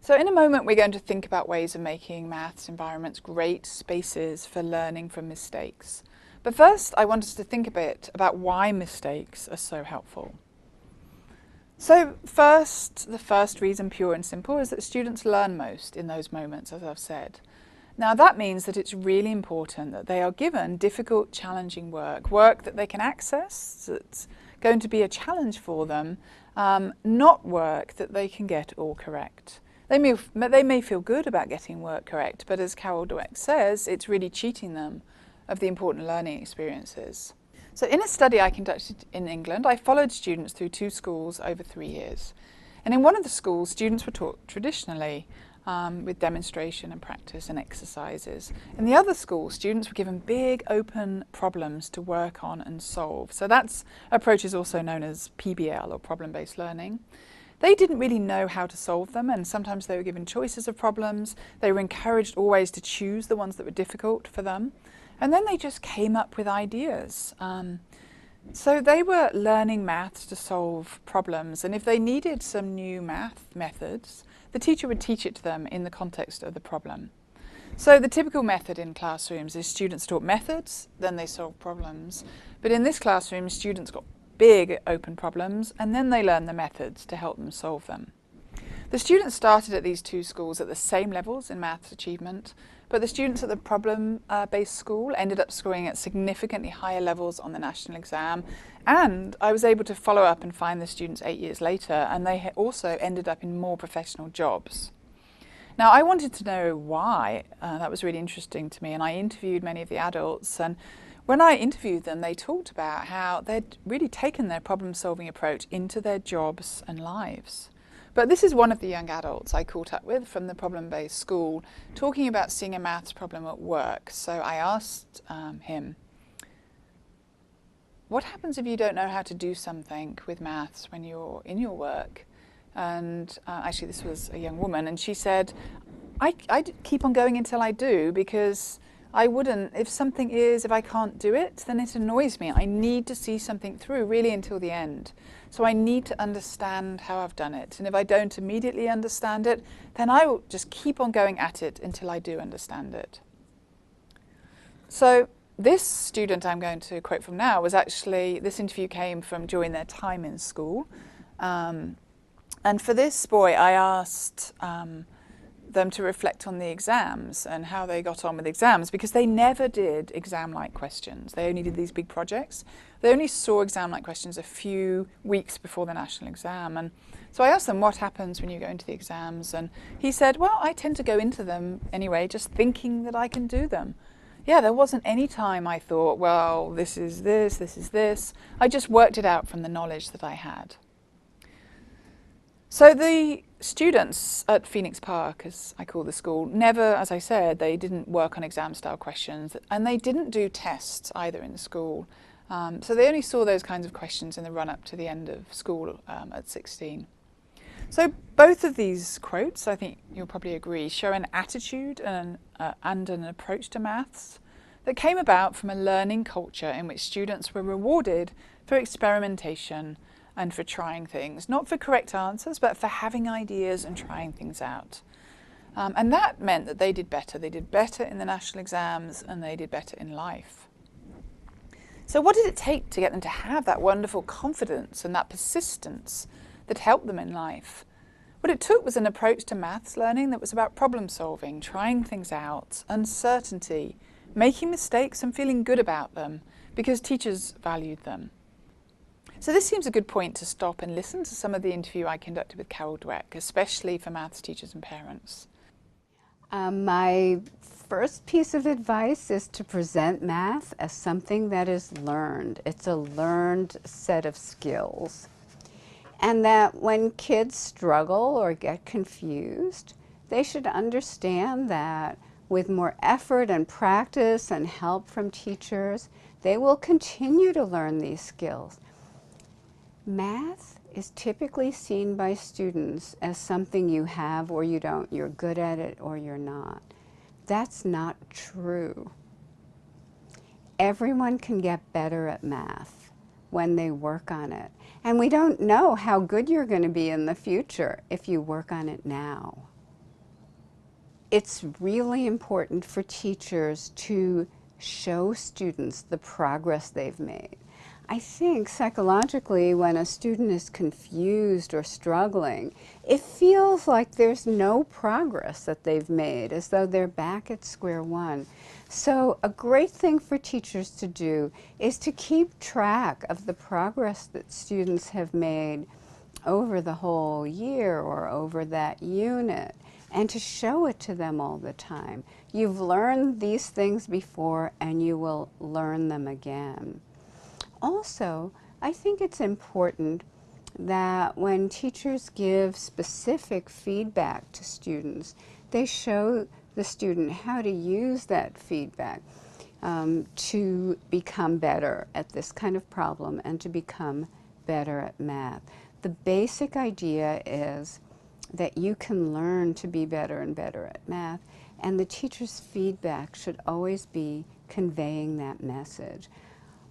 So in a moment we're going to think about ways of making maths environments great spaces for learning from mistakes. But first I want us to think a bit about why mistakes are so helpful. So the first reason, pure and simple, is that students learn most in those moments, as I've said. Now that means that it's really important that they are given difficult, challenging work that they can access, that's going to be a challenge for them, not work that they can get all correct. They may feel good about getting work correct, but as Carol Dweck says, it's really cheating them of the important learning experiences. So in a study I conducted in England, I followed students through 2 schools over 3 years. And in one of the schools, students were taught traditionally with demonstration and practice and exercises. In the other school, students were given big open problems to work on and solve. So that approach is also known as PBL, or problem-based learning. They didn't really know how to solve them, and sometimes they were given choices of problems. They were encouraged always to choose the ones that were difficult for them. And then they just came up with ideas. So they were learning maths to solve problems, and if they needed some new math methods, the teacher would teach it to them in the context of the problem. So the typical method in classrooms is students taught methods, then they solved problems. But in this classroom, students got big open problems, and then they learned the methods to help them solve them. The students started at these 2 schools at the same levels in maths achievement, but the students at the problem-based school ended up scoring at significantly higher levels on the national exam, and I was able to follow up and find the students 8 years later, and they also ended up in more professional jobs. Now I wanted to know why. That was really interesting to me, and I interviewed many of the adults, and when I interviewed them, they talked about how they'd really taken their problem-solving approach into their jobs and lives. But this is one of the young adults I caught up with from the problem-based school, talking about seeing a maths problem at work. So I asked him, what happens if you don't know how to do something with maths when you're in your work? And actually this was a young woman, and she said, I keep on going until I do, because I wouldn't, if I can't do it, then it annoys me. I need to see something through really until the end. So I need to understand how I've done it. And if I don't immediately understand it, then I will just keep on going at it until I do understand it. So this student I'm going to quote from now was actually, this interview came from during their time in school. And for this boy, I asked them to reflect on the exams and how they got on with exams, because they never did exam-like questions. They only did these big projects. They only saw exam-like questions a few weeks before the national exam. And so I asked them, what happens when you go into the exams? And he said, well, I tend to go into them anyway, just thinking that I can do them. Yeah, there wasn't any time I thought, well, this is this, this is this. I just worked it out from the knowledge that I had. So the students at Phoenix Park, as I call the school, never, as I said, they didn't work on exam-style questions, and they didn't do tests either in the school. So they only saw those kinds of questions in the run-up to the end of school at 16. So both of these quotes, I think you'll probably agree, show an attitude and an approach to maths that came about from a learning culture in which students were rewarded for experimentation and for trying things, not for correct answers, but for having ideas and trying things out. And that meant that they did better. They did better in the national exams, and they did better in life. So what did it take to get them to have that wonderful confidence and that persistence that helped them in life? What it took was an approach to maths learning that was about problem solving, trying things out, uncertainty, making mistakes and feeling good about them because teachers valued them. So this seems a good point to stop and listen to some of the interview I conducted with Carol Dweck, especially for maths teachers and parents. My first piece of advice is to present math as something that is learned. It's a learned set of skills. And that when kids struggle or get confused, they should understand that with more effort and practice and help from teachers, they will continue to learn these skills. Math is typically seen by students as something you have or you don't. You're good at it or you're not. That's not true. Everyone can get better at math when they work on it. And we don't know how good you're going to be in the future if you work on it now. it's really important for teachers to show students the progress they've made. I think psychologically, when a student is confused or struggling, it feels like there's no progress that they've made, as though they're back at square one. So a great thing for teachers to do is to keep track of the progress that students have made over the whole year or over that unit, and to show it to them all the time. You've learned these things before and you will learn them again. Also, I think it's important that when teachers give specific feedback to students, they show the student how to use that feedback to become better at this kind of problem and to become better at math. The basic idea is that you can learn to be better and better at math, and the teacher's feedback should always be conveying that message.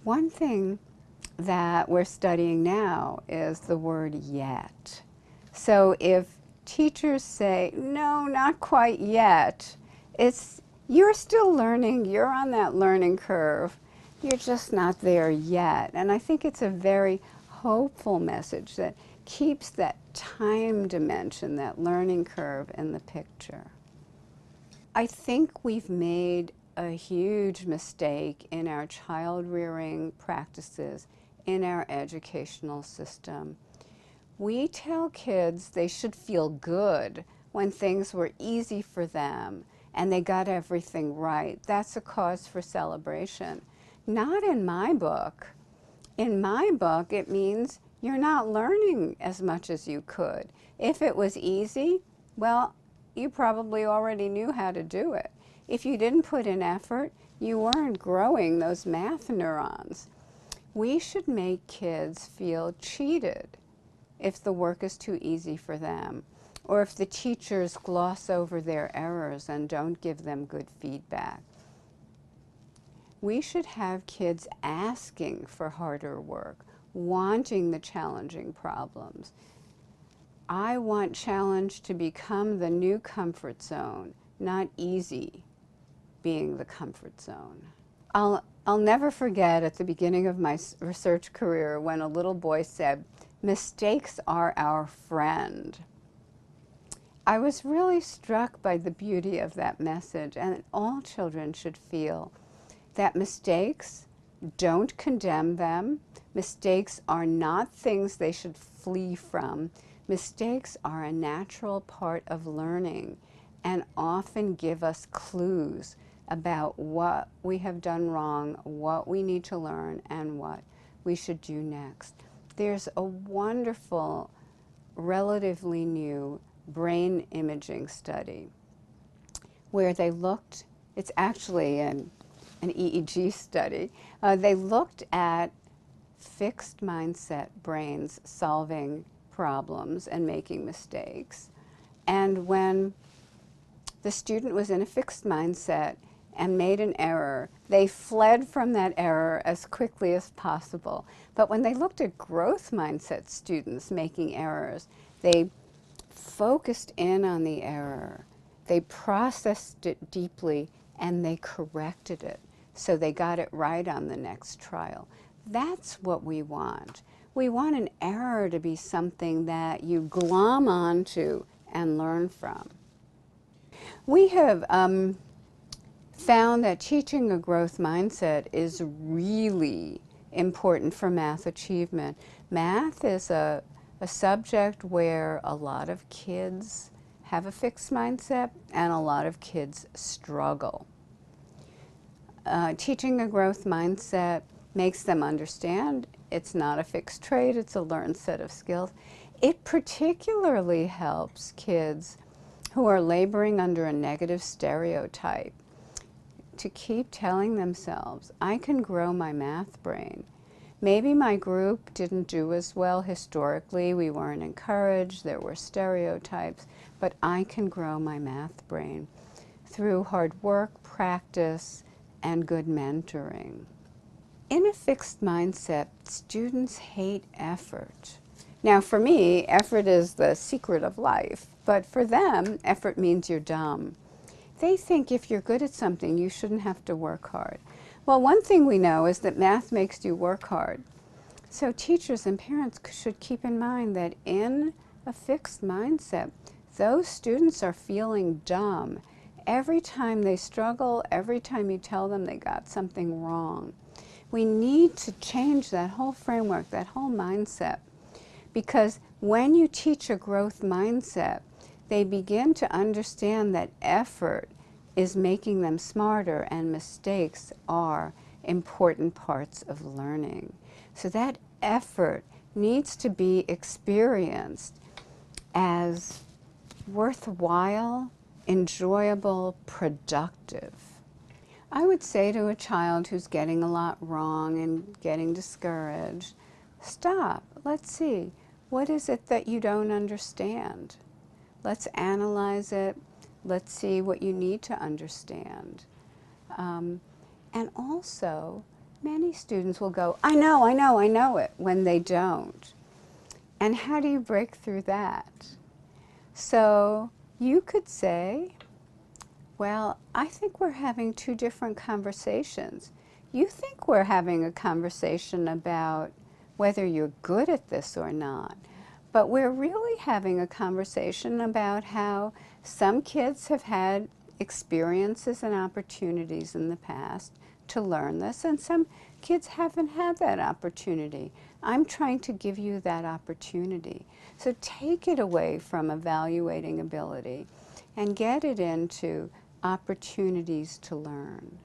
One thing that we're studying now is the word yet. So if teachers say, no, not quite yet, it's you're still learning, you're on that learning curve, you're just not there yet. And I think it's a very hopeful message that keeps that time dimension, that learning curve in the picture. I think we've made a huge mistake in our child rearing practices, in our educational system. We tell kids they should feel good when things were easy for them and they got everything right. That's a cause for celebration. Not in my book. In my book, it means you're not learning as much as you could. If it was easy, well, you probably already knew how to do it. If you didn't put in effort, you weren't growing those math neurons. We should make kids feel cheated if the work is too easy for them, or if the teachers gloss over their errors and don't give them good feedback. We should have kids asking for harder work, wanting the challenging problems. I want challenge to become the new comfort zone, not easy being the comfort zone. I'll never forget at the beginning of my research career when a little boy said, "Mistakes are our friend." I was really struck by the beauty of that message, and all children should feel that mistakes, don't condemn them. Mistakes are not things they should flee from. Mistakes are a natural part of learning and often give us clues about what we have done wrong, what we need to learn, and what we should do next. There's a wonderful, relatively new brain imaging study where they looked, it's actually an EEG study, they looked at fixed mindset brains solving problems and making mistakes. And when the student was in a fixed mindset and made an error, they fled from that error as quickly as possible. But when they looked at growth mindset students making errors, they focused in on the error, they processed it deeply, and they corrected it. So they got it right on the next trial. That's what we want. We want an error to be something that you glom onto and learn from. We have found that teaching a growth mindset is really important for math achievement. Math is a subject where a lot of kids have a fixed mindset and a lot of kids struggle. Teaching a growth mindset makes them understand it's not a fixed trait, it's a learned set of skills. It particularly helps kids who are laboring under a negative stereotype to keep telling themselves, I can grow my math brain. Maybe my group didn't do as well historically, we weren't encouraged, there were stereotypes, but I can grow my math brain through hard work, practice, and good mentoring. In a fixed mindset, students hate effort. Now for me, effort is the secret of life, but for them, effort means you're dumb. they think if you're good at something, you shouldn't have to work hard. Well, one thing we know is that math makes you work hard. So teachers and parents should keep in mind that in a fixed mindset, those students are feeling dumb every time they struggle, every time you tell them they got something wrong. We need to change that whole framework, that whole mindset, because when you teach a growth mindset, they begin to understand that effort is making them smarter and mistakes are important parts of learning. So that effort needs to be experienced as worthwhile, enjoyable, productive. I would say to a child who's getting a lot wrong and getting discouraged, stop, let's see, what is it that you don't understand? Let's analyze it. Let's see what you need to understand. And also, many students will go, I know it, when they don't. And how do you break through that? So you could say, well, I think we're having two different conversations. You think we're having a conversation about whether you're good at this or not. But we're really having a conversation about how some kids have had experiences and opportunities in the past to learn this, and some kids haven't had that opportunity. I'm trying to give you that opportunity. So take it away from evaluating ability and get it into opportunities to learn.